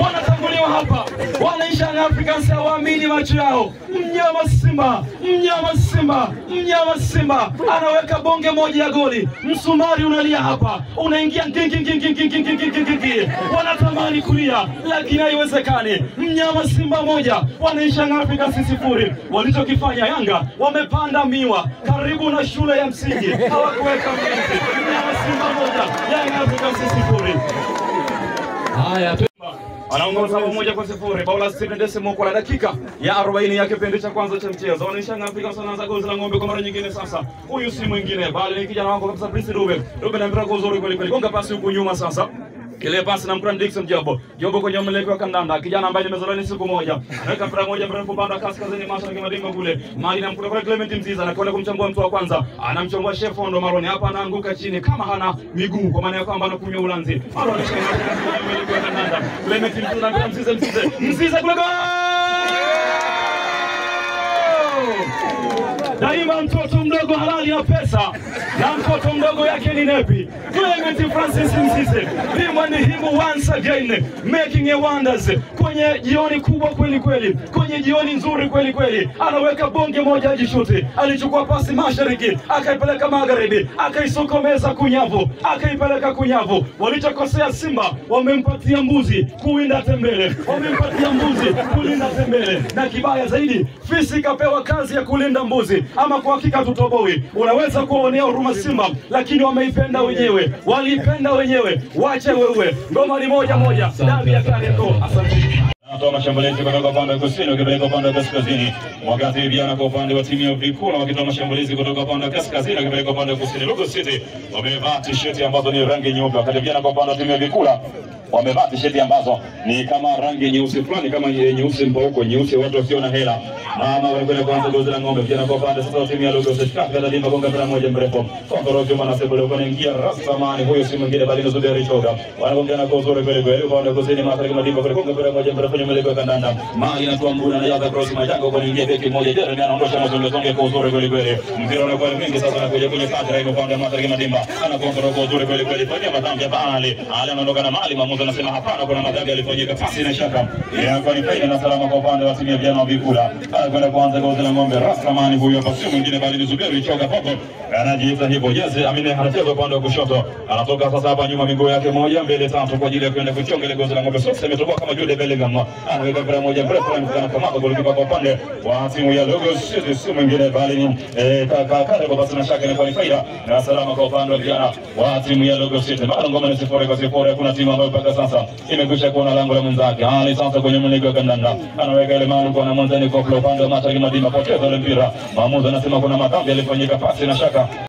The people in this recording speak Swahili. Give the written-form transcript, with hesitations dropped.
wanatanguliwa hapa. Wananchi wa Africans hawaamini macho yao. Mnyama Simba anaweka bonge moja ya goli. Msumari unalia hapa, unaingia wanatamani kulia lakini haiwezekani. Mnyama Simba moja, wananchi wa Africans 0. Walichokifanya Yanga, wamepanda miwa karibu na shule ya msingi, hawakuweka mlinzi. Mnyama Simba moja, Yanga Africans 0. Haya, anaongoza 1-0. Bao la Stephen Desimo kwa dakika ya 40 ya kipindi cha kwanza cha mchezo. Wananchi wa Africans wanaanza goli la ng'ombe kwa mara nyingine sasa. Huyu si mwingine bali ni kijana wako kabisa, Prince Dube. Dube na mpira kwa uzuri kweli kweli. Gonga pasi huku nyuma sasa. Kile pasi na mkran Dickson Jobo kwenye mmiliki wa kandanda, kijana ambaye nimezaliwa siku moja. Anaweka mpira moja mrefu banda kaskazini mashariki madingo kule. Mali na mkura kwa Clement Mziza anakwenda kumchambua mtu wa kwanza. Anamchambua Chef Ondo Maroni, hapa anaanguka chini kama hana miguu kwa maana ya kwamba anakunywa ulanzi. Maroni kwenye mmiliki wa kandanda. Clement Mziza na Mziza kule gol! Daima mtoto mdogo halali ya pesa na mtoto mdogo yake ni nepi. Clement Francis Mzize him once again making a wonders kwenye jioni kubwa kweli kweli, kwenye jioni nzuri kweli kweli. Anaweka bonge moja ajishuti, alichukua pasi mashariki akaipeleka magharibi, akaisokomeza kunyavu, akaipeleka kunyavu. Walichokosea Simba, wamempatia mbuzi kuwinda tembele, na kibaya zaidi fisi kapewa kazi ya kulinda mbuzi. Ama kwa hakika tutoboi. Unaweza kuonea huruma Simba, lakini wameipenda wenyewe, walipenda wenyewe. Wache wewe. Ngoma ni moja. Dabi ya Kariakoo. Asante. Anatoa mashambulizi kutoka upande wa kusini ukipeleka upande wa kaskazini. Wakati vijana kwa upande wa timu ya Vikula wakitoa mashambulizi kutoka upande wa kaskazini ukipeleka upande wa kusini. Logo City wamevaa t-shirt ambazo ni rangi nyeupe, wakati vijana kwa upande wa timu ya Vikula wamevaa t-shirt ambazo ni kama rangi nyeusi fulani, kama nyeusi mpauko, nyeusi watu wasio na hela. Mama wanakwenda kuanza gozi la ng'ombe. Vijana kwa upande sasa wa timu ya Logo City katika dimba gonga mpira moja mrefu. Kontrol Juma na Sebule wanaingia Rasamani, huyo si mwingine bali ni Zuberi Choga. Wanagongeana kwa uzuri kweli kweli. Upande wa kusini mashariki madimba gonga mpira moja mrefu kwenye mbele kwa kandanda. Mali inatoa Mbuna na Yaga cross Majango kwa ingia beki moja. Jeremy anaondosha mazonge kwa uzuri kweli kweli. Mpira unakuwa mwingi sasa, anakuja kwenye kati raini upande wa mashariki madimba. Anakontrol kwa uzuri kweli kweli. Fanya madhambi ya Bali. Ale anaondoka na Mali, maamuzi anasema hapana, kuna madhambi alifanyika, pasi na shaka. Kwa ni faida na salama kwa upande wa timu ya vijana wa Vikula. Anakwenda kuanza gozi la ng'ombe. Rasamani huyo hapa si mwingine bali ni Zuberi Choga Popo. Anajiita hivyo. Yes, Amine anacheza upande wa kushoto. Anatoka sasa hapa nyuma, miguu yake moja mbele tatu kwa ajili ya kwenda kuchonga ile gozi la ng'ombe. Sasa imetoka kama Jude Bellingham. Anaweka mpira moja mrefu na kama golikipa kwa upande wa timu ya Logo City, si mwingine bali ni kaka kwa basi na shaka ni kwa faida na salama kwa upande wa vijana wa timu ya Logo City. Bado ngoma ni 0-0. Kuna timu ambayo mpaka sasa imekwisha kuona lango la mwenzake. Hali sasa kwenye mmiliki wa kandanda anaweka ile mali kwa mwanzani kwa upande wa mashariki madima, poteza ile mpira. Maamuzi anasema kuna madhambi yalifanyika, pasi na shaka.